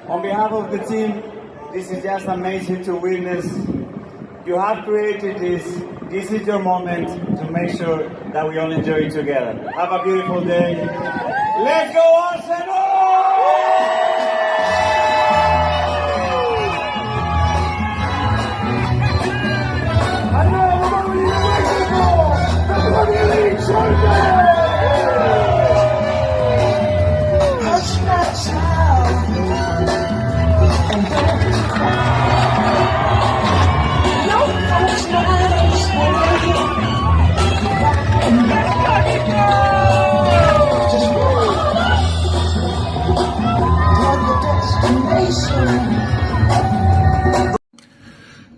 On behalf of the team, this is just amazing to witness. You have created this. This is your moment to make sure that we all enjoy it together. Have a beautiful day. Let's go Arsenal! I know what we're waiting for! The Premier League champion!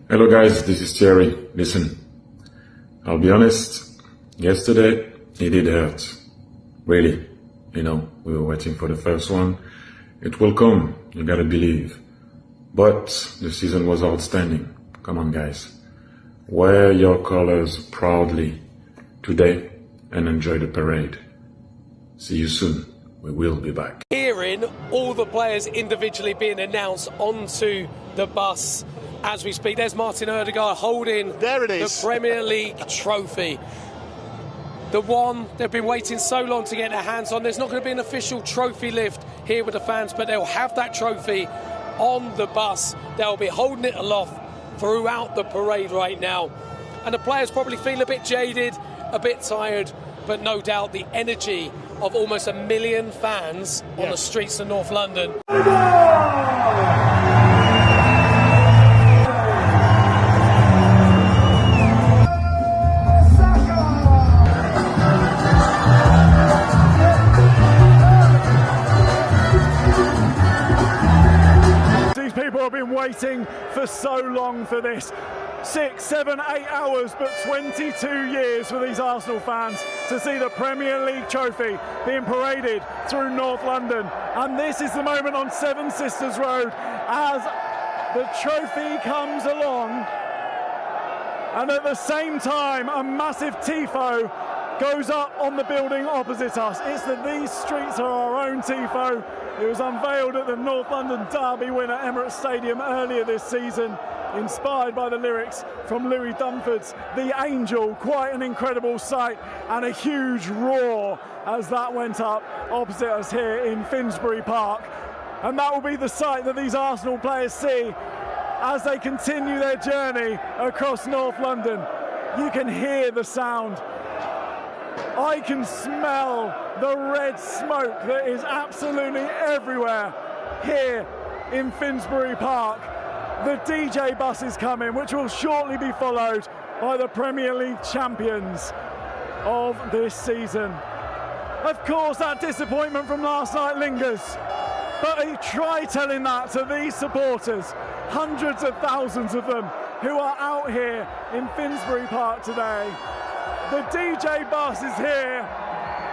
Hello guys, this is Thierry. Listen, I'll be honest, yesterday it did hurt. Really, we were waiting for the first one. It will come, you gotta believe. But the season was outstanding. Come on guys, wear your colors proudly today and enjoy the parade. See you soon, we will be back. Hearing all the players individually being announced onto the bus as we speak. There's Martin Ødegaard holding the Premier League trophy. The one they've been waiting so long to get their hands on. There's not going to be an official trophy lift here with the fans, but they'll have that trophy on the bus. They'll be holding it aloft throughout the parade right now. And the players probably feel a bit jaded, a bit tired, but no doubt the energy of almost 1 million fans on the streets of North London. These people have been waiting for so long for this. 6, 7, 8 hours, but 22 years for these Arsenal fans to see the Premier League trophy being paraded through North London. And this is the moment on Seven Sisters Road as the trophy comes along. And at the same time, a massive tifo goes up on the building opposite us. It's that these streets are our own tifo. It was unveiled at the North London Derby win at Emirates Stadium earlier this season, inspired by the lyrics from Louis Dunford's The Angel. Quite an incredible sight and a huge roar as that went up opposite us here in Finsbury Park. And that will be the sight that these Arsenal players see as they continue their journey across North London. You can hear the sound. I can smell the red smoke that is absolutely everywhere here in Finsbury Park. The DJ bus is coming, which will shortly be followed by the Premier League champions of this season. Of course, that disappointment from last night lingers, but try telling that to these supporters, hundreds of thousands of them, who are out here in Finsbury Park today. The DJ bus is here,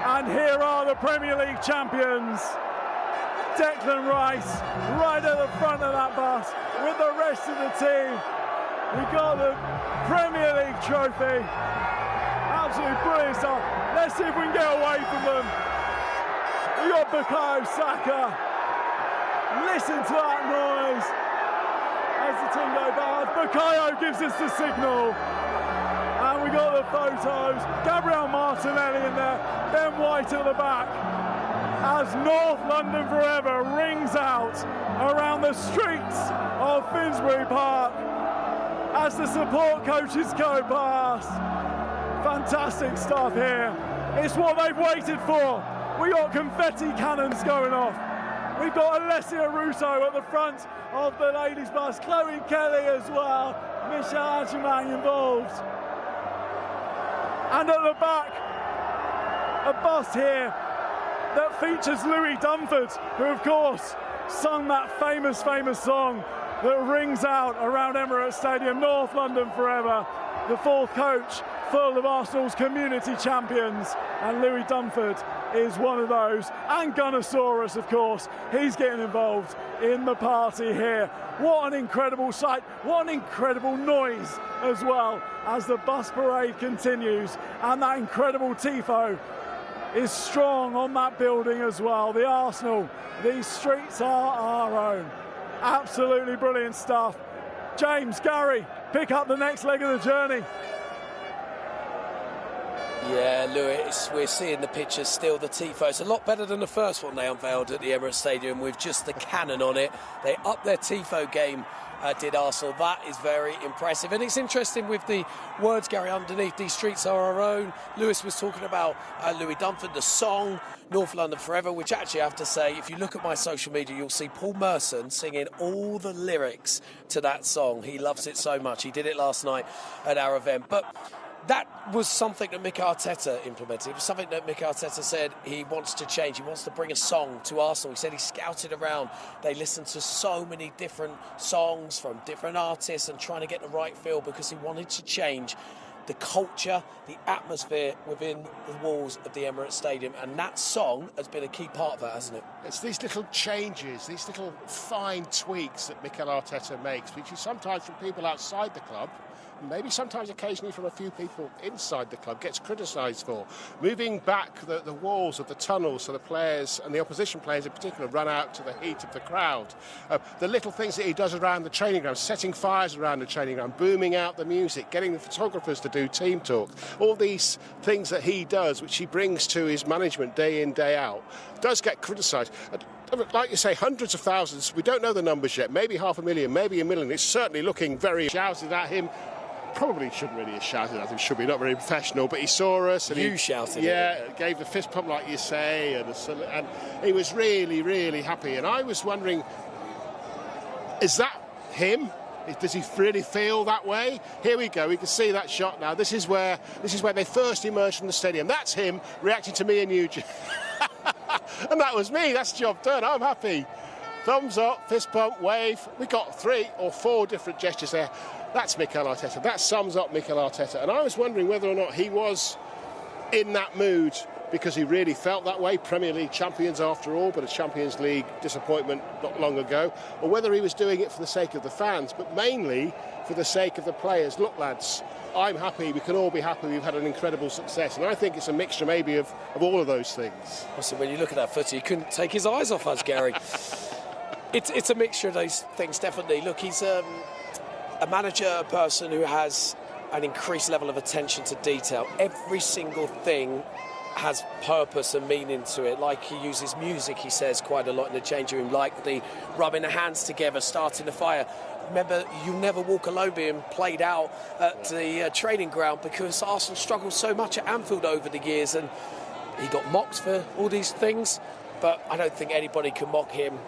and here are the Premier League champions. Declan Rice right at the front of that bus with the rest of the team. We got the Premier League trophy. Absolutely brilliant stuff. Let's see if we can get away from them. We got Bukayo Saka. Listen to that noise as the team go past. Bukayo gives us the signal. And we got the photos. Gabriel Martinelli in there. Ben White at the back. As North London Forever rings out around the streets of Finsbury Park as the support coaches go past. Fantastic stuff here. It's what they've waited for. We got confetti cannons going off. We've got Alessia Russo at the front of the ladies' bus. Chloe Kelly as well. Michelle Achiman involved. And at the back, a bus here that features Louis Dunford, who of course sung that famous song that rings out around Emirates Stadium, North London Forever. The fourth coach full of Arsenal's community champions, and Louis Dunford is one of those. And Gunnersaurus, of course, he's getting involved in the party here. What an incredible sight, what an incredible noise as well as the bus parade continues, and that incredible tifo is strong on that building as well. The Arsenal, these streets are our own. Absolutely brilliant stuff. James, Gary, pick up the next leg of the journey. Yeah, Lewis, we're seeing the pictures still, the Tifo. It's a lot better than the first one they unveiled at the Emirates Stadium with just the cannon on it. They upped their Tifo game, did Arsenal. That is very impressive. And it's interesting with the words, Gary, underneath, these streets are our own. Lewis was talking about Louis Dunford, the song, North London Forever, which actually I have to say, if you look at my social media, you'll see Paul Merson singing all the lyrics to that song. He loves it so much. He did it last night at our event. But that was something that Mikel Arteta implemented. It was something that Mikel Arteta said he wants to change. He wants to bring a song to Arsenal. He said he scouted around. They listened to so many different songs from different artists and trying to get the right feel because he wanted to change the culture, the atmosphere within the walls of the Emirates Stadium. And that song has been a key part of that, hasn't it? It's these little changes, these little fine tweaks that Mikel Arteta makes, which is sometimes from people outside the club, maybe sometimes occasionally from a few people inside the club, gets criticised for. Moving back the walls of the tunnels so the players, and the opposition players in particular, run out to the heat of the crowd. The little things that he does around the training ground, setting fires around the training ground, booming out the music, getting the photographers to do team talk. All these things that he does, which he brings to his management day in, day out, does get criticised. Like you say, hundreds of thousands, we don't know the numbers yet, maybe 500,000, maybe 1 million. It's certainly looking very shouted at him. Probably shouldn't really have shouted at him, should be not very professional, but he saw us and he shouted gave the fist pump like you say, and he was really, really happy. And I was wondering, is that him? Does he really feel that way? Here we go, we can see that shot now. This is where they first emerged from the stadium. That's him reacting to me and you. And that was me, that's the job done, I'm happy. Thumbs up, fist pump, wave. We got 3 or 4 different gestures there. That's Mikel Arteta. That sums up Mikel Arteta. And I was wondering whether or not he was in that mood because he really felt that way. Premier League champions after all, but a Champions League disappointment not long ago. Or whether he was doing it for the sake of the fans, but mainly for the sake of the players. Look, lads, I'm happy. We can all be happy. We've had an incredible success. And I think it's a mixture maybe of all of those things. So when you look at that footy, he couldn't take his eyes off us, Gary. It's a mixture of those things, definitely. Look, he's a manager, a person who has an increased level of attention to detail. Every single thing has purpose and meaning to it. Like he uses music, he says, quite a lot in the changing room, like the rubbing the hands together, starting the fire. Remember, You'll Never Walk Alone being played out at the training ground because Arsenal struggled so much at Anfield over the years, and he got mocked for all these things, but I don't think anybody can mock him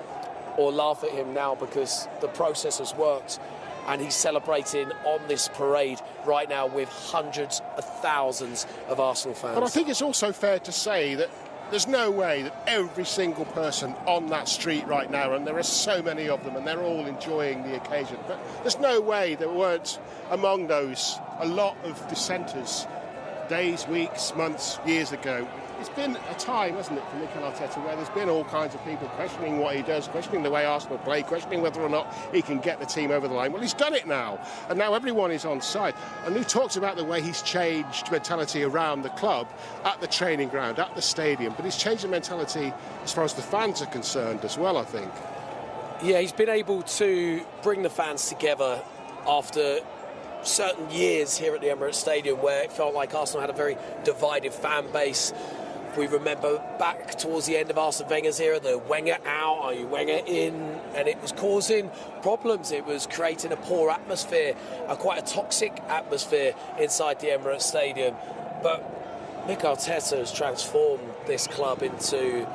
or laugh at him now because the process has worked. And he's celebrating on this parade right now with hundreds of thousands of Arsenal fans. But I think it's also fair to say that there's no way that every single person on that street right now, and there are so many of them, and they're all enjoying the occasion, but there's no way there weren't among those a lot of dissenters days, weeks, months, years ago. It's been a time, hasn't it, for Mikel Arteta, where there's been all kinds of people questioning what he does, questioning the way Arsenal play, questioning whether or not he can get the team over the line. Well, he's done it now, and now everyone is on side. And he talks about the way he's changed mentality around the club, at the training ground, at the stadium, but he's changed the mentality as far as the fans are concerned as well, I think. Yeah, he's been able to bring the fans together after certain years here at the Emirates Stadium where it felt like Arsenal had a very divided fan base. We remember back towards the end of Arsene Wenger's era, the Wenger out, are you Wenger in? And it was causing problems. It was creating a poor atmosphere, quite a toxic atmosphere inside the Emirates Stadium. But Mikel Arteta has transformed this club into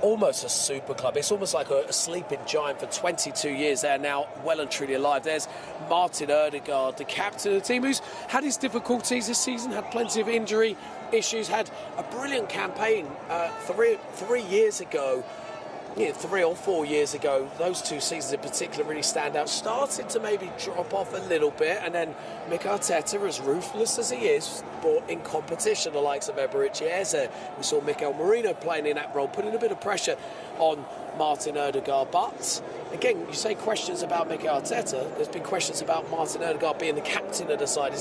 almost a super club. It's almost like a sleeping giant for 22 years. They're now well and truly alive. There's Martin Ødegaard, the captain of the team, who's had his difficulties this season, had plenty of injury issues, had a brilliant campaign 3 years ago. Yeah, 3 or 4 years ago, those 2 seasons in particular really stand out. Started to maybe drop off a little bit, and then Mikel Arteta, as ruthless as he is, brought in competition, the likes of Eberechi Eze. We saw Mikel Merino playing in that role, putting a bit of pressure on Martin Ødegaard. But again, you say questions about Mikel Arteta. There's been questions about Martin Odegaard being the captain of the side.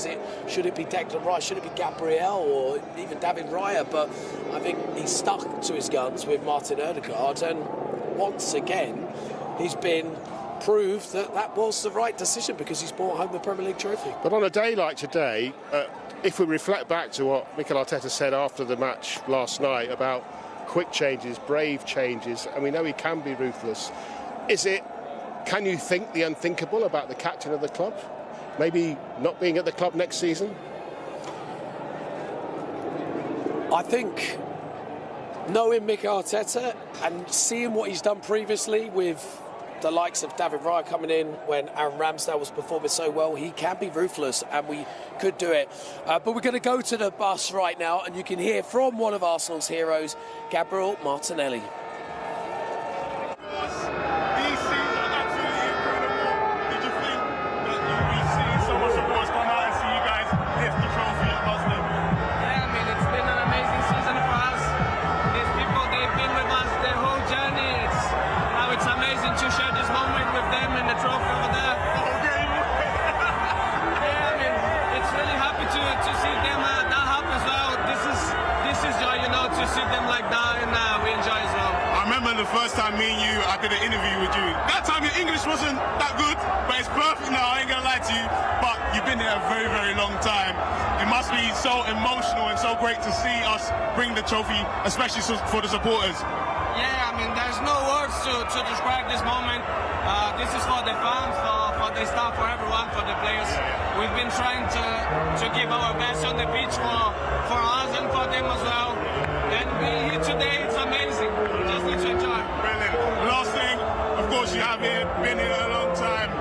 Should it be Declan Rice? Should it be Gabriel or even David Raya? But I think he's stuck to his guns with Martin Odegaard, and once again, he's been proved that was the right decision because he's brought home the Premier League trophy. But on a day like today, if we reflect back to what Mikel Arteta said after the match last night about quick changes, brave changes, and we know he can be ruthless, can you think the unthinkable about the captain of the club? Maybe not being at the club next season? I think knowing Mikel Arteta and seeing what he's done previously with the likes of David Raya coming in when Aaron Ramsdale was performing so well, he can be ruthless and we could do it. But we're going to go to the bus right now and you can hear from one of Arsenal's heroes, Gabriel Martinelli. The first time me and you, I did an interview with you. That time your English wasn't that good, but it's perfect now, I ain't gonna lie to you. But you've been here a very, very long time. It must be so emotional and so great to see us bring the trophy, especially for the supporters. Yeah, I mean, there's no words to describe this moment. This is for the fans, for the staff, for everyone, for the players. We've been trying to give our best on the pitch for us and for them as well. And being here today, it's amazing. We just need to enjoy. Brilliant. Last thing, of course, you have been here a long time.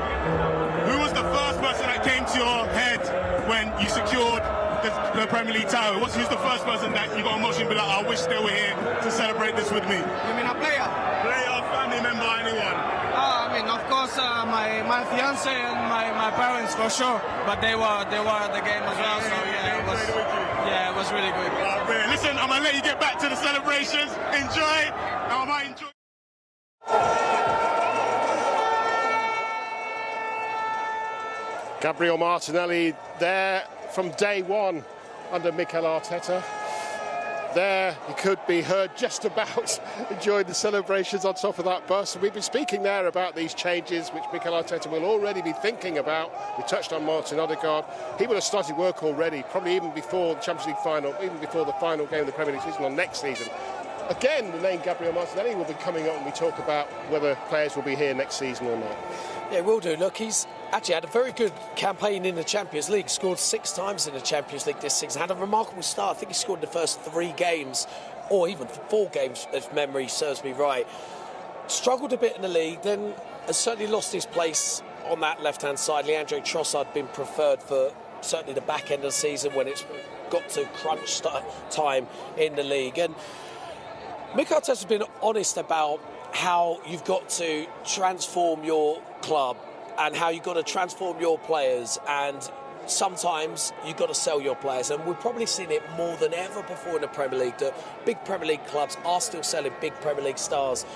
Who was the first person that came to your head when you secured the Premier League title? Who's the first person that you got emotion be like, I wish they were here to celebrate this with me? You mean a player? Player, family member, anyone? I mean, of course, my fiance and my parents for sure, but they were at the game as well. So it was really good. Brilliant. Listen, I'm gonna let you get back to the celebrations. Enjoy. I might enjoy. Gabriel Martinelli there from day one under Mikel Arteta. There he could be heard just about enjoying the celebrations on top of that bus. We've been speaking there about these changes which Mikel Arteta will already be thinking about. We touched on Martin Odegaard. He will have started work already, probably even before the Champions League final, even before the final game of the Premier League season or next season. Again, the name Gabriel Martinelli will be coming up when we talk about whether players will be here next season or not. Yeah, will do. Look, he's actually had a very good campaign in the Champions League. Scored 6 times in the Champions League this season. Had a remarkable start. I think he scored in the first 3 games, or even 4 games, if memory serves me right. Struggled a bit in the league, then has certainly lost his place on that left-hand side. Leandro Trossard been preferred for certainly the back end of the season when it's got to crunch time in the league. And Mikel Arteta's been honest about how you've got to transform your club and how you've got to transform your players, and sometimes you've got to sell your players, and we've probably seen it more than ever before in the Premier League that big Premier League clubs are still selling big Premier League stars.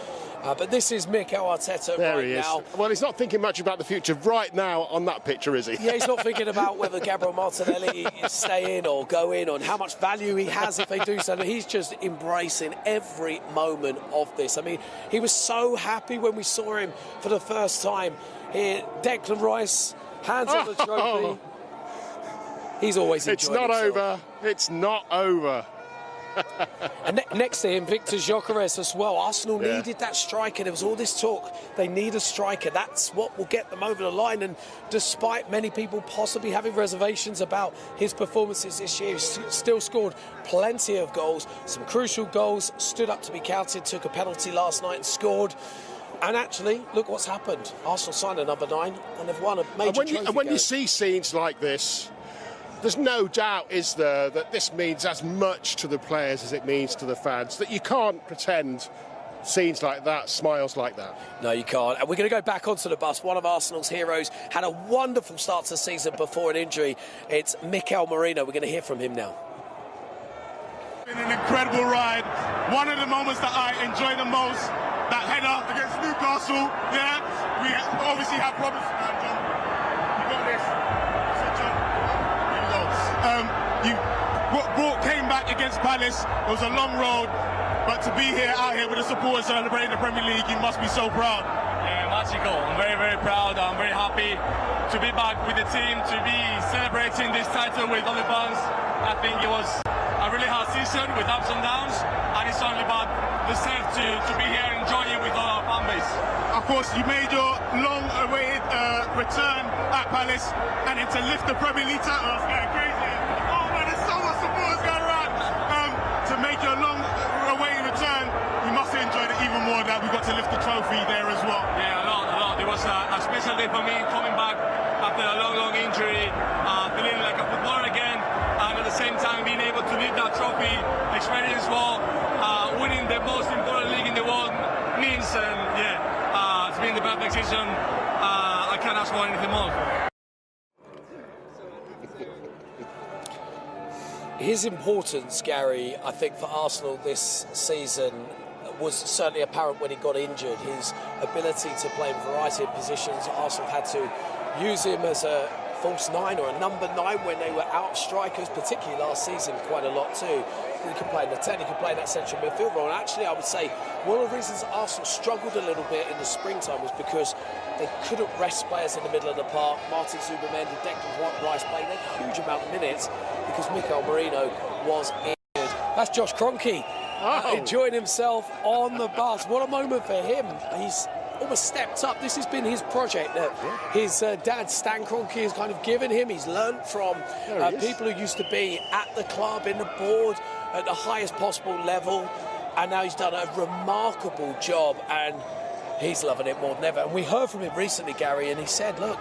But this is Mikel Arteta there right he is. now. Well, he's not thinking much about the future right now on that picture, is he? Yeah, he's not thinking about whether Gabriel Martinelli is staying or going, or how much value he has if they do so. He's just embracing every moment of this. I mean, he was so happy when we saw him for the first time here. Declan Rice, hands on the trophy. He's always enjoying It's not himself. over. It's not over. And next to him, Victor Gyökeres as well. Arsenal needed that striker. There was all this talk. They need a striker. That's what will get them over the line. And despite many people possibly having reservations about his performances this year, he's still scored plenty of goals. Some crucial goals, stood up to be counted, took a penalty last night and scored. And actually, look what's happened. Arsenal signed a number 9 and they've won a major trophy. And when you see scenes like this, there's no doubt, is there, that this means as much to the players as it means to the fans, that you can't pretend scenes like that, smiles like that. No, you can't. And we're going to go back onto the bus. One of Arsenal's heroes had a wonderful start to the season before an injury. It's Mikel Merino. We're going to hear from him now. Been an incredible ride. One of the moments that I enjoy the most, that header against Newcastle, yeah. obviously had problems. John, you got this. I said, John, here we go. You came back against Palace. It was a long road, but to be here, out here with the supporters celebrating the Premier League, you must be so proud. Yeah, magical. I'm very, very proud. I'm very happy to be back with the team, to be celebrating this title with all the fans. I think it was a really hard season with ups and downs, and it's only but deserved to be here enjoying with all our fan base. Of course, you made your long-awaited return at Palace, and then to lift the Premier League title, it's getting crazy. Oh man, there's so much supporters going around. To make your long-awaited return, you must have enjoyed it even more that we got to lift the trophy there as well. Yeah, a lot. It was a special day for me coming back after a long injury, feeling like a footballer again, and at the same time being able to lift that trophy, experience well, winning the most important league in the world means, and it's been the perfect season. I can't ask for anything more. His importance, Gary, I think for Arsenal this season was certainly apparent when he got injured. His ability to play in a variety of positions. Arsenal had to use him as a false nine or a number 9 when they were out strikers, particularly last season, quite a lot too. He could play in the 10, he could play in that central midfield role. And actually, I would say one of the reasons Arsenal struggled a little bit in the springtime was because they couldn't rest players in the middle of the park. Martin Zubimendi, Declan Rice played a huge amount of minutes because Mikel Merino was injured. That's Josh Kroenke enjoying himself on the bus. What a moment for him. He's almost stepped up. This has been his project that his dad, Stan Kroenke, has kind of given him. He's learnt from people who used to be at the club, in the board, at the highest possible level, and now he's done a remarkable job, and he's loving it more than ever. And we heard from him recently, Gary, and he said, look,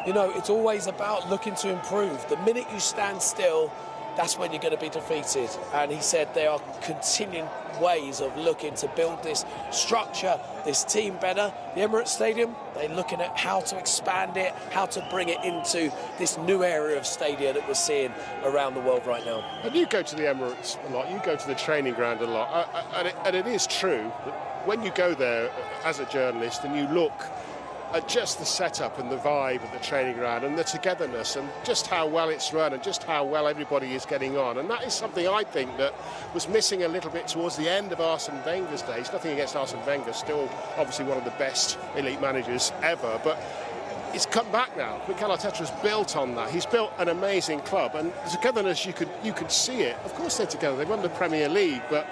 you know, it's always about looking to improve. The minute you stand still, that's when you're going to be defeated. And he said there are continuing ways of looking to build this structure, this team better. The Emirates Stadium, they're looking at how to expand it, how to bring it into this new area of stadia that we're seeing around the world right now. And you go to the Emirates a lot, you go to the training ground a lot, and it is true that when you go there as a journalist and you look at just the setup and the vibe of the training ground and the togetherness and just how well it's run and just how well everybody is getting on. And that is something I think that was missing a little bit towards the end of Arsene Wenger's days. Nothing against Arsene Wenger, still obviously one of the best elite managers ever, but it's come back now. Mikel Arteta's built on that. He's built an amazing club, and the togetherness, you could see it. Of course they're together. They won the Premier League, but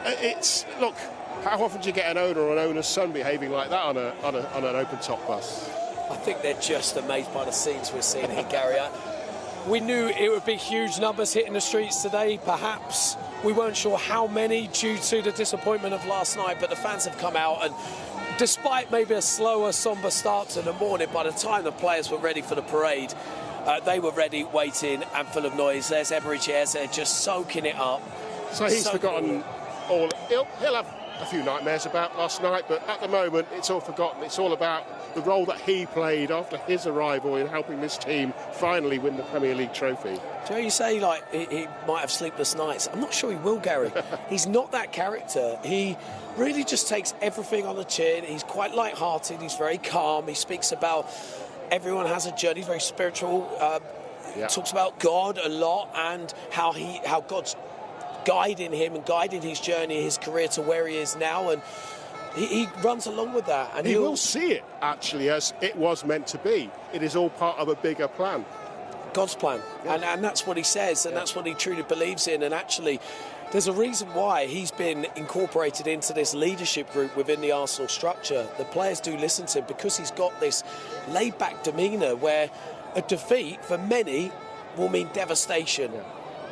it's, look, how often do you get an owner or an owner's son behaving like that on an open-top bus? I think they're just amazed by the scenes we're seeing here, Gary. We knew it would be huge numbers hitting the streets today. Perhaps we weren't sure how many due to the disappointment of last night, but the fans have come out, and despite maybe a slower, sombre start to the morning, by the time the players were ready for the parade, they were ready, waiting, and full of noise. There's Eberechi Eze just soaking it up. So he's forgotten all. He'll have a few nightmares about last night, but at the moment it's all forgotten. It's all about the role that he played after his arrival in helping this team finally win the Premier League trophy. Do you say like he might have sleepless nights? I'm not sure he will, Gary. He's not that character. He really just takes everything on the chin. He's quite light-hearted. He's very calm. He speaks about everyone has a journey. He's very spiritual. Talks about God a lot and how God's guiding him and guiding his journey, his career to where he is now, and he runs along with that. And he will see it actually as it was meant to be. It is all part of a bigger plan. God's plan, and that's what he says, and that's what he truly believes in. And actually, there's a reason why he's been incorporated into this leadership group within the Arsenal structure. The players do listen to him because he's got this laid-back demeanour where a defeat for many will mean devastation.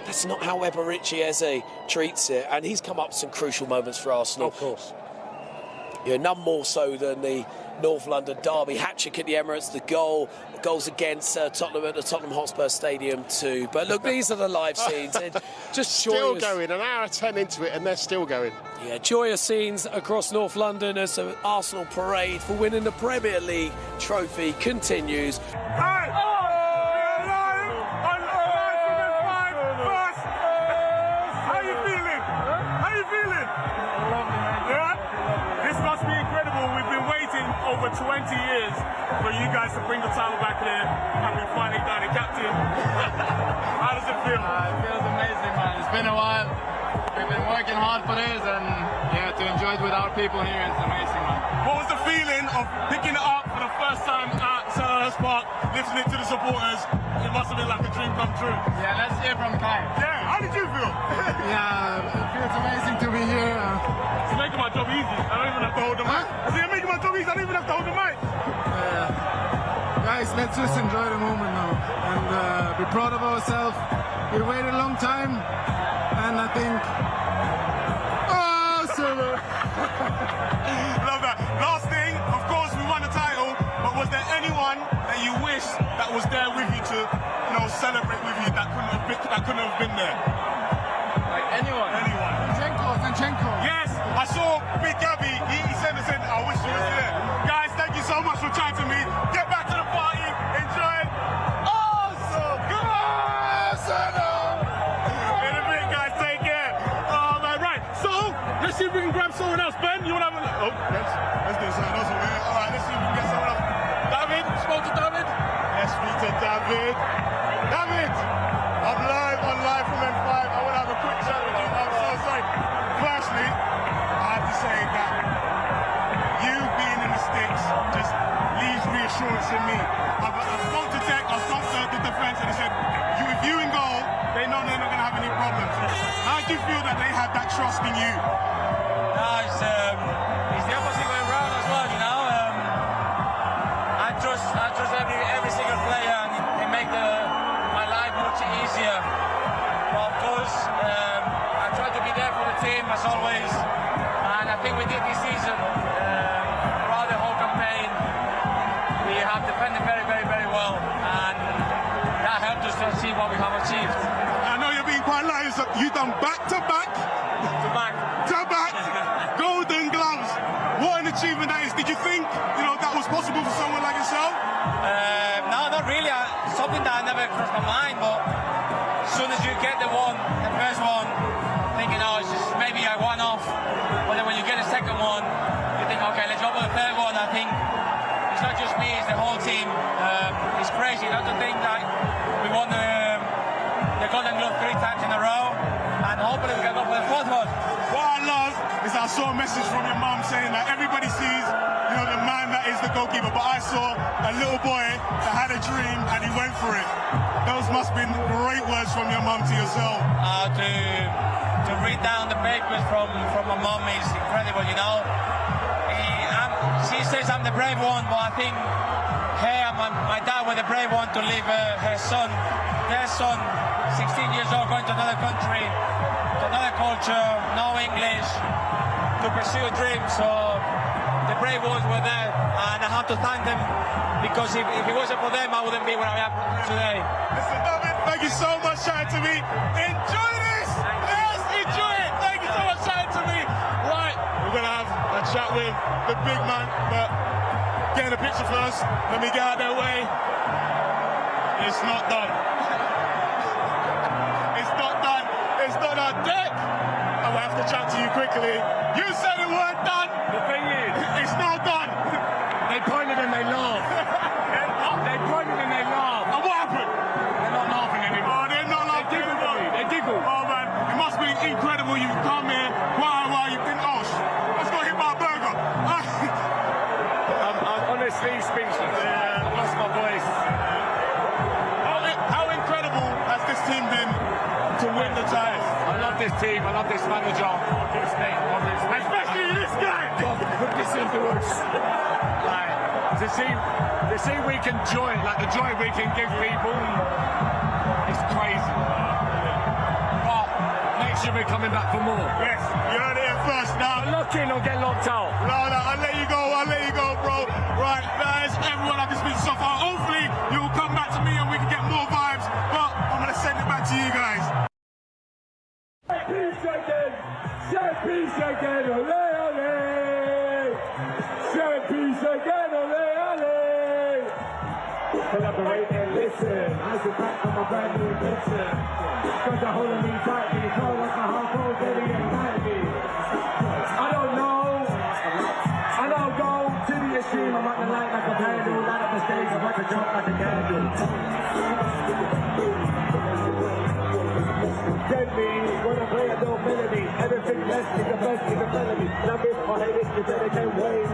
That's not how Eberechi Eze treats it, and he's come up with some crucial moments for Arsenal. Of course. None more so than the North London derby, hat-trick at the Emirates, the goals against Tottenham at the Tottenham Hotspur Stadium too. But look, these are the live scenes. Just still joyous. Going, an hour 10 into it, and they're still going. Yeah, joyous scenes across North London as the Arsenal parade for winning the Premier League trophy continues. over 20 years for you guys to bring the title back here, and we finally done it. Captain, how does it feel? It feels amazing, man. It's been a while. We've been working hard for this, and yeah, to enjoy it with our people here, it's amazing, man. What was the feeling of picking it up for the first time at Selhurst Park, lifting it to the supporters? It must have been like a dream come true. Yeah, let's hear from Kai. Yeah, how did you feel? Yeah, it feels amazing to be here. It's making my job easy. I don't even have to hold the mic. I said, you're making my job easy. I don't even have to hold the mic. Guys, let's just enjoy the moment now and be proud of ourselves. We waited a long time, and I think. Oh, Silver! Love that. Last thing, of course, we won the title, but was there anyone that you wish that was there with you to, celebrate with you that couldn't have been there? Like anyone? Anyone. Zinchenko. Yes, I saw Big Gabby. He said, I wish he was there. Guys, thank you so much for chatting to me. Get back to the party. Enjoy it. Awesome. Come on. In a bit, guys. Take care. Oh, man. Right. So, let's see if we can grab someone else. Ben, you want to have a look? Oh, let's do something else over here. All right, let's see if we can get someone else. David, spoke to David. Let's speak to David. David, I'm live on Live from M5. I want to have a quick chat with you. I'm so sorry. Firstly, I have to say that you being in the Sticks just leaves reassurance in me. I've spoke to Tech, I've spoke to the defense, and they said, if you in goal, they know they're not going to have any problems. How do you feel that they had that trust in you? It's the opposite way around as well, I trust every single player, and they make my life much easier. But of course, I try to be there for the team as always, and I think we did this season. Throughout the whole campaign, we have defended very, very, very well, and that helped us to achieve what we have achieved. I know you're being quite light. You've done back-to-back Golden Gloves. What an achievement that is. Did you think, that was possible for someone like yourself? No, not really. Something that never crossed my mind, but as soon as you get the first one, thinking, it's just maybe I won off. But then when you get the second one, you think, okay, let's go for the third one. I think it's not just me, it's the whole team. It's crazy not to think that we won the Golden Glove 3 times in a row, and hopefully we can go for the fourth one. What I love is I saw a message from your mum saying that everybody sees, the man that is the goalkeeper, but I saw a little boy that had a dream and he went for it. Those must have been great words from your mum to yourself. To read down the papers from my mum is incredible, She says I'm the brave one, but I think her and my dad were the brave one to leave their son, 16 years old, going to another country, to another culture, no English, to pursue a dream. So the brave ones were there, and I have to thank them, because if it wasn't for them, I wouldn't be where I am today. Mr. David, thank you so much for chatting to me. Enjoy this! Yes, enjoy it! Thank you so much for chatting to me. Right, we're going to have a chat with the big man, but getting a picture first. Let me get out of their way. It's not done. It's not done. It's not done. Dick, I will have to chat to you quickly. You said it weren't done. The thing is, it's not done. They pointed and they laughed. They pointed and they laughed. And what happened? They're not laughing anymore. Oh, they're not laughing anymore. They giggled. Oh, man. It must be incredible. You've come here quite a while. You've been, let's go hit my burger. I'm honestly speechless. Yeah. I've lost my voice. How incredible has this team been to win the title? I love this team. I love this manager. Obviously. Especially this guy. Put this into us. Like, to see we can joy, like the joy we can give people, it's crazy. But next year we're coming back for more. Yes, you heard it here first. Now, lock in or get locked out. No, I'll let you go, bro. Right, that is everyone I can speak to so far. Hopefully, you will come back to me and we can get more vibes. But I'm going to send it back to you guys. Peace again, ole, ole. Say peace again, ole, ole. Collaborate and listen. I sit back on my brand new invention. Got the whole of me tight, and you call like my heart cold, baby, and me. I don't go to the stream, I'm on the line like a vandal. Light up the stage, I'm about to jump like a candle. Gently, when I play a dope melody, everything less is the best, is a felony. Now if I hate it, you better can't wait.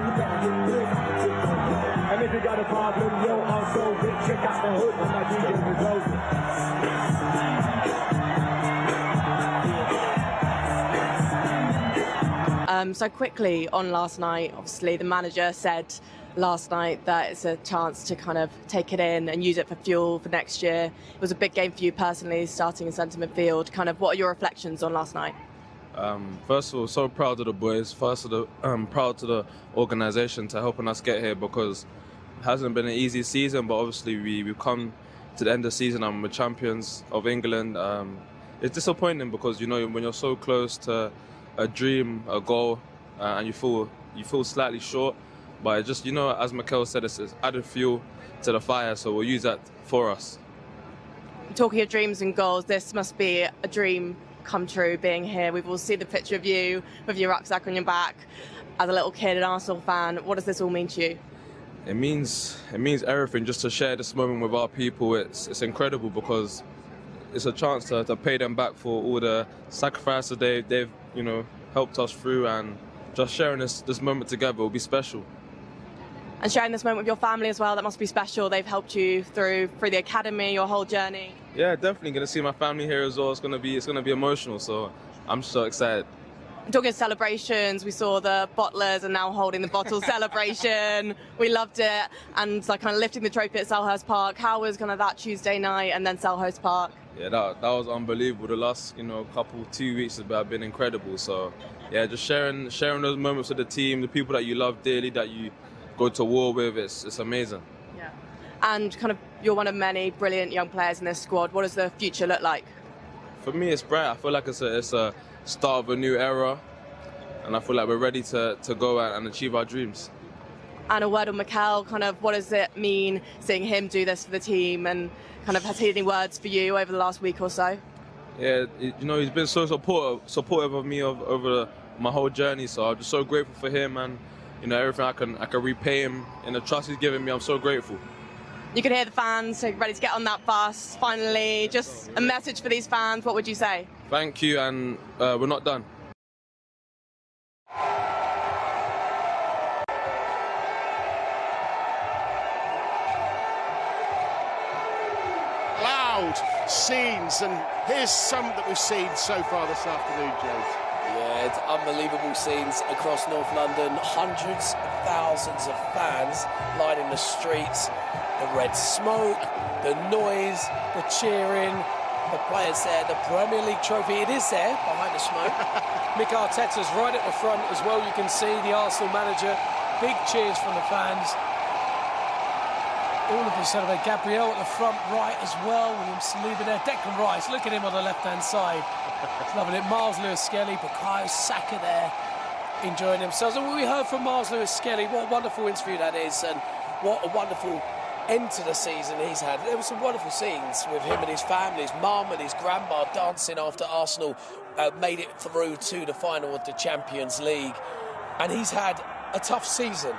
And if you got a problem, yo, I'll solve it. Check out the hood for my DJ results. So quickly on last night, obviously the manager said last night that it's a chance to kind of take it in and use it for fuel for next year. It was a big game for you personally, starting in centre midfield. Kind of, what are your reflections on last night? First of all, so proud of the boys. First of all, proud to the organisation to helping us get here, because it hasn't been an easy season, but obviously we've come to the end of the season and we're champions of England. It's disappointing because, you know, when you're so close to a dream, a goal, and you feel slightly short, but it just, you know, as Mikel said, it's added fuel to the fire, so we'll use that for us. Talking of dreams and goals, this must be a dream come true being here. We've all seen the picture of you with your rucksack on your back as a little kid, an Arsenal fan. What does this all mean to you? It means everything. Just to share this moment with our people, it's incredible, because it's a chance to pay them back for all the sacrifices they've you know, helped us through, and just sharing this moment together will be special. And sharing this moment with your family as well, that must be special. They've helped you through the academy, your whole journey. Yeah, definitely going to see my family here as well. It's going to be emotional, so I'm so excited. Talking of celebrations, we saw the bottlers are now holding the bottle celebration. We loved it, and like kind of lifting the trophy at Selhurst Park. How was kind of that Tuesday night and then Selhurst Park? Yeah, that was unbelievable. The last 2 weeks have been incredible. So yeah, just sharing those moments with the team, the people that you love dearly, that you go to war with, it's amazing. Yeah, and kind of you're one of many brilliant young players in this squad. What does the future look like? For me, it's bright. I feel like it's a start of a new era, and I feel like we're ready to go and achieve our dreams. And a word on Mikel, kind of what does it mean seeing him do this for the team, and kind of has he any words for you over the last week or so? Yeah, he's been so supportive of me over my whole journey, so I'm just so grateful for him, and everything I can repay him in the trust he's given me. I'm so grateful. You can hear the fans ready to get on that bus. Finally, just a message for these fans. What would you say? Thank you, and we're not done. Loud scenes, and here's some that we've seen so far this afternoon, James. Yeah, it's unbelievable scenes across North London. Hundreds of thousands of fans lining the streets. The red smoke, the noise, the cheering, the players there, the Premier League trophy, it is there behind the smoke. Mikel Arteta's right at the front as well, you can see the Arsenal manager. Big cheers from the fans. All of the celebrate. Gabriel at the front right as well. William Saliba there. Declan Rice, look at him on the left-hand side. It's loving it. Miles Lewis-Skelly, Bukayo Saka there, enjoying themselves. And we heard from Miles Lewis-Skelly, what a wonderful interview that is, and what a wonderful end to the season he's had. There were some wonderful scenes with him and his family, his mum and his grandma dancing after Arsenal made it through to the final of the Champions League. And he's had a tough season,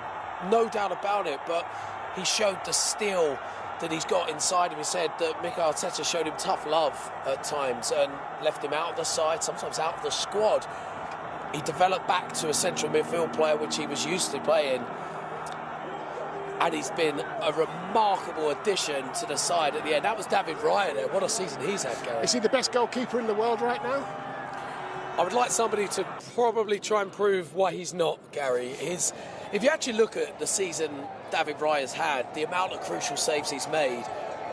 no doubt about it, but he showed the steel that he's got inside him. He said that Mikel Arteta showed him tough love at times and left him out of the side, sometimes out of the squad. He developed back to a central midfield player, which he was used to playing. And he's been a remarkable addition to the side at the end. That was David Raya there. What a season he's had, Gary. Is he the best goalkeeper in the world right now? I would like somebody to probably try and prove why he's not, Gary. If you actually look at the season David Raya's had, the amount of crucial saves he's made,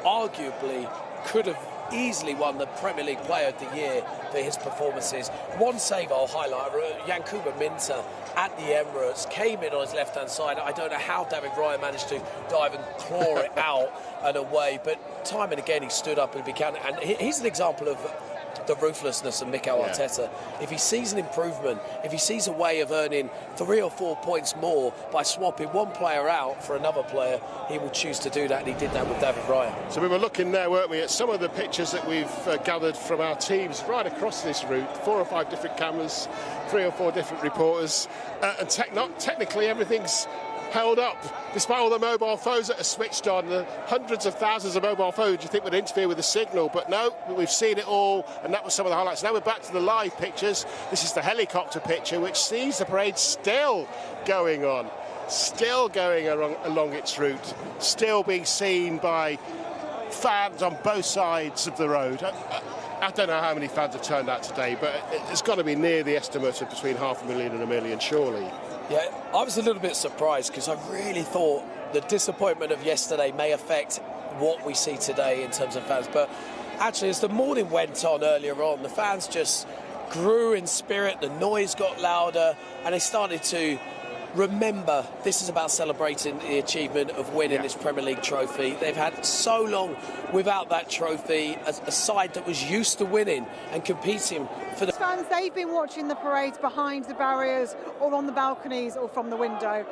arguably could have easily won the Premier League Player of the Year for his performances. One save I'll highlight, Yankuba Minter at the Emirates, came in on his left-hand side. I don't know how David Raya managed to dive and claw it out and away, but time and again he stood up and began, and he's an example of the ruthlessness of Mikel Arteta. If he sees an improvement, if he sees a way of earning 3 or 4 points more by swapping one player out for another player, he will choose to do that, and he did that with David Raya. So we were looking there, weren't we, at some of the pictures that we've gathered from our teams right across this route. 4 or 5 different cameras, 3 or 4 different reporters, and technically everything's held up, despite all the mobile phones that are switched on, the hundreds of thousands of mobile phones you think would interfere with the signal, but no, we've seen it all, and that was some of the highlights. Now we're back to the live pictures. This is the helicopter picture, which sees the parade still going on, still going along its route, still being seen by fans on both sides of the road. I don't know how many fans have turned out today, but it's got to be near the estimate of between 500,000 and 1 million, surely. Yeah, I was a little bit surprised because I really thought the disappointment of yesterday may affect what we see today in terms of fans. But actually, as the morning went on earlier on, the fans just grew in spirit, the noise got louder, and they started to remember this is about celebrating the achievement of winning this Premier League trophy. They've had so long without that trophy, a side that was used to winning and competing for the fans. They've been watching the parades behind the barriers or on the balconies or from the window.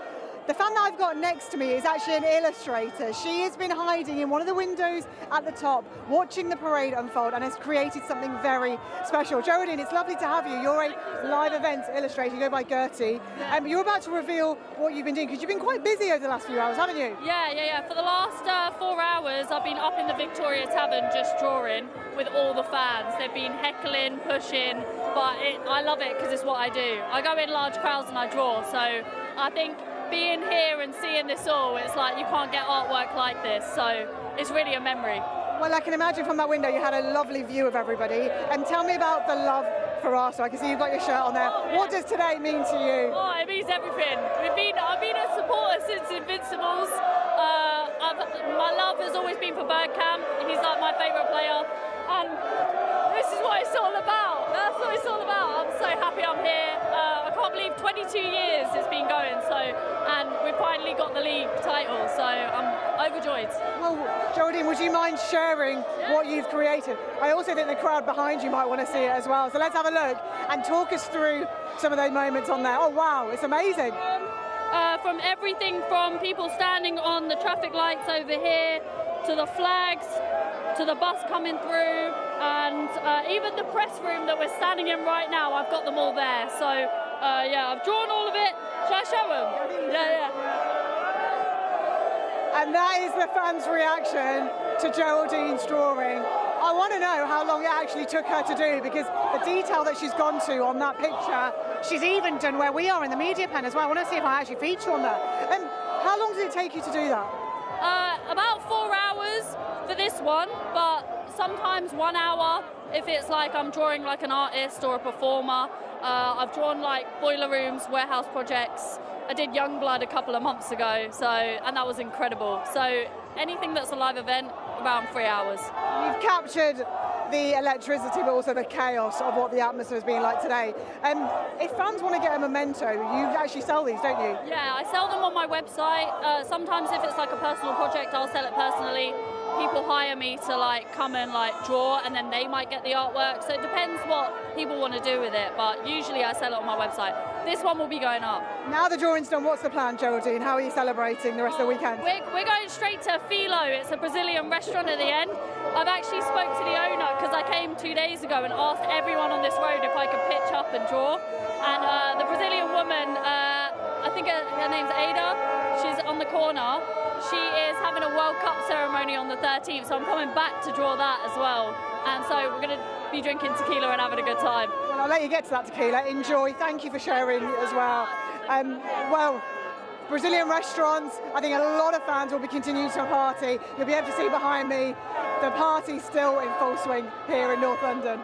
The fan that I've got next to me is actually an illustrator. She has been hiding in one of the windows at the top, watching the parade unfold, and has created something very special. Geraldine, it's lovely to have you. You're a live events illustrator. You go by Gertie. You're about to reveal what you've been doing, because you've been quite busy over the last few hours, haven't you? Yeah. For the last 4 hours, I've been up in the Victoria Tavern just drawing with all the fans. They've been heckling, pushing, but I love it because it's what I do. I go in large crowds and I draw, so I think being here and seeing this all, it's like you can't get artwork like this, so it's really a memory. Well, I can imagine from that window you had a lovely view of everybody. And tell me about the love for Arsenal. I can see you've got your shirt on there. What does today mean to you? Oh, it means everything. I've been a supporter since Invincibles. My love has always been for Bergkamp. He's like my favourite player, and this is what it's all about. That's what it's all about. I'm so happy I'm here. I can't believe 22 years it's been going, and we finally got the league title, so I'm overjoyed. Well, Geraldine, would you mind sharing what you've created? I also think the crowd behind you might want to see it as well, so let's have a look and talk us through some of those moments on there. Oh wow, it's amazing. From everything from people standing on the traffic lights over here, to the flags, to the bus coming through, and even the press room that we're standing in right now, I've got them all there. So yeah, I've drawn all of it. Shall I show them? Yeah. And that is the fans' reaction to Geraldine's drawing. I want to know how long it actually took her to do, because the detail that she's gone to on that picture, she's even done where we are in the media pen as well. I want to see if I actually feature on that. And how long did it take you to do that? About 4 hours for this one, but sometimes 1 hour if it's like I'm drawing like an artist or a performer. I've drawn like boiler rooms, warehouse projects. I did Youngblood a couple of months ago, and that was incredible. So anything that's a live event, around 3 hours. You've captured the electricity, but also the chaos of what the atmosphere has been like today. If fans want to get a memento, you actually sell these, don't you? Yeah, I sell them on my website. Sometimes if it's like a personal project, I'll sell it personally. People hire me to like come and like draw, and then they might get the artwork. So it depends what people want to do with it, but usually I sell it on my website. This one will be going up. Now the drawing's done, what's the plan, Geraldine? How are you celebrating the rest of the weekend? We're going straight to Filo. It's a Brazilian restaurant at the end. I've actually spoke to the owner because I came 2 days ago and asked everyone on this road if I could pitch up and draw. And the Brazilian woman, I think her name's Ada, she's on the corner. She is having a World Cup ceremony on the 13th, so I'm coming back to draw that as well. And so we're going to be drinking tequila and having a good time. Well, I'll let you get to that tequila. Enjoy. Thank you for sharing as well. Well, Brazilian restaurants, I think a lot of fans will be continuing to party. You'll be able to see behind me, the party's still in full swing here in North London.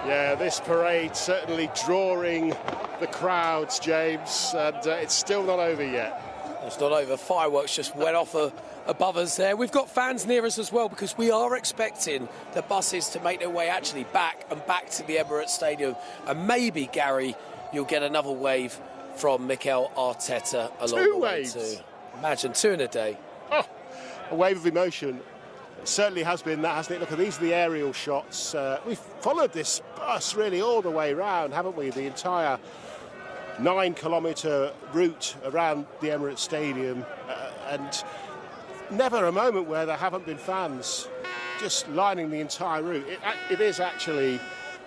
Yeah, this parade certainly drawing the crowds, James, and it's still not over yet. It's not over. Fireworks just went off above us there. We've got fans near us as well, because we are expecting the buses to make their way actually back to the Emirates Stadium. And maybe, Gary, you'll get another wave from Mikel Arteta along the way too. Imagine 2 in a day. Oh, a wave of emotion. It certainly has been that, hasn't it? Look, these are the aerial shots. We've followed this bus really all the way round, haven't we? The entire 9-kilometre route around the Emirates Stadium, and never a moment where there haven't been fans just lining the entire route. It is actually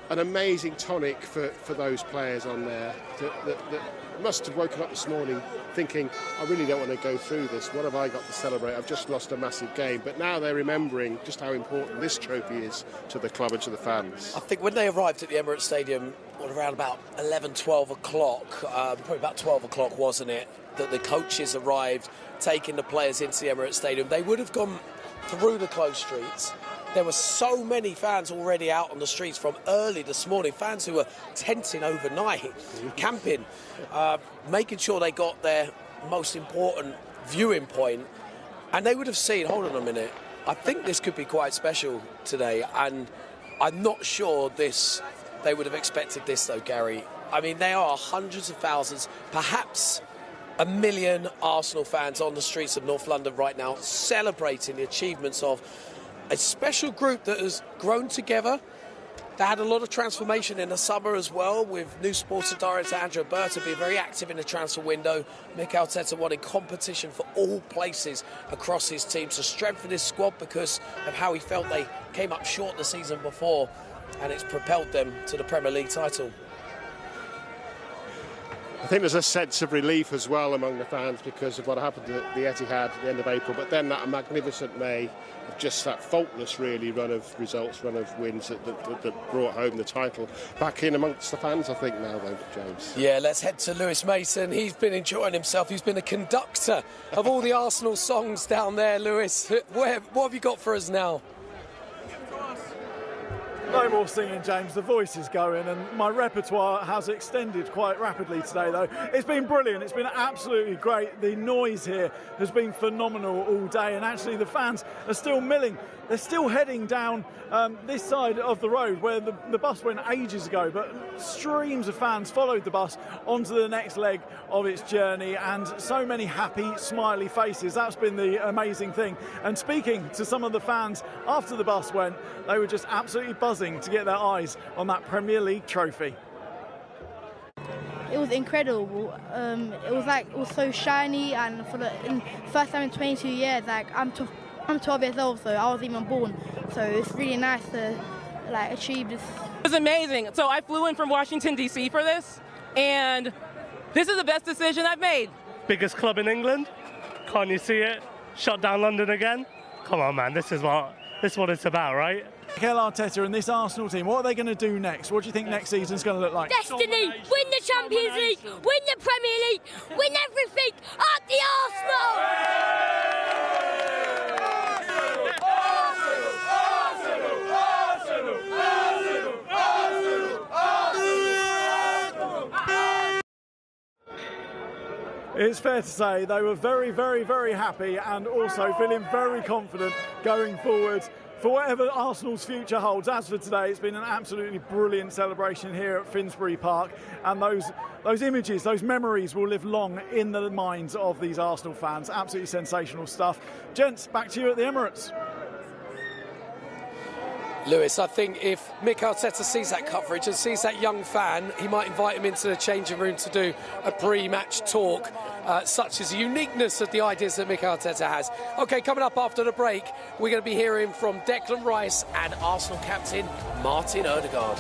an amazing tonic for those players on there that must have woken up this morning thinking, I really don't want to go through this. What have I got to celebrate? I've just lost a massive game. But now they're remembering just how important this trophy is to the club and to the fans. I think when they arrived at the Emirates Stadium, around about 11, 12 o'clock, probably about 12 o'clock, wasn't it, that the coaches arrived, taking the players into the Emirates Stadium. They would have gone through the closed streets. There were so many fans already out on the streets from early this morning, fans who were tenting overnight, camping, making sure they got their most important viewing point. And they would have seen, hold on a minute, I think this could be quite special today. And I'm not sure they would have expected this though, Gary. I mean, there are hundreds of thousands, perhaps 1 million Arsenal fans on the streets of North London right now, celebrating the achievements of a special group that has grown together. They had a lot of transformation in the summer as well, with new sports director Andrea Berta being very active in the transfer window. Mikel Arteta wanting competition for all places across his team to strengthen his squad because of how he felt they came up short the season before, and it's propelled them to the Premier League title. I think there's a sense of relief as well among the fans because of what happened at the Etihad at the end of April, but then that magnificent May, just that faultless really run of results, run of wins that brought home the title. Back in amongst the fans, I think, now though, James. Yeah, let's head to Lewis Mason. He's been enjoying himself. He's been a conductor of all the Arsenal songs down there, Lewis. What have you got for us now? No more singing, James. The voice is going, and my repertoire has extended quite rapidly today, though. It's been brilliant. It's been absolutely great. The noise here has been phenomenal all day, and actually the fans are still milling. They're still heading down this side of the road where the bus went ages ago, but streams of fans followed the bus onto the next leg of its journey, and so many happy, smiley faces. That's been the amazing thing. And speaking to some of the fans after the bus went, they were just absolutely buzzing to get their eyes on that Premier League trophy. It was incredible. It was so shiny, and for the first time in 22 years, I'm 12 years old, so I wasn't even born. So it's really nice to achieve this. It was amazing. So I flew in from Washington, D.C. for this, and this is the best decision I've made. Biggest club in England. Can't you see it? Shut down London again. Come on, man. This is what it's about, right? Mikel Arteta and this Arsenal team, what are they going to do next? What do you think next season's going to look like? Destiny! Win the Champions League! Win the Premier League! Win everything at the Arsenal! It's fair to say they were very, very, very happy and also feeling very confident going forward for whatever Arsenal's future holds. As for today, it's been an absolutely brilliant celebration here at Finsbury Park, and those images, those memories will live long in the minds of these Arsenal fans. Absolutely sensational stuff. Gents, back to you at the Emirates. Lewis, I think if Mikel Arteta sees that coverage and sees that young fan, he might invite him into the changing room to do a pre-match talk, such as the uniqueness of the ideas that Mikel Arteta has. OK, coming up after the break, we're going to be hearing from Declan Rice and Arsenal captain Martin Ødegaard.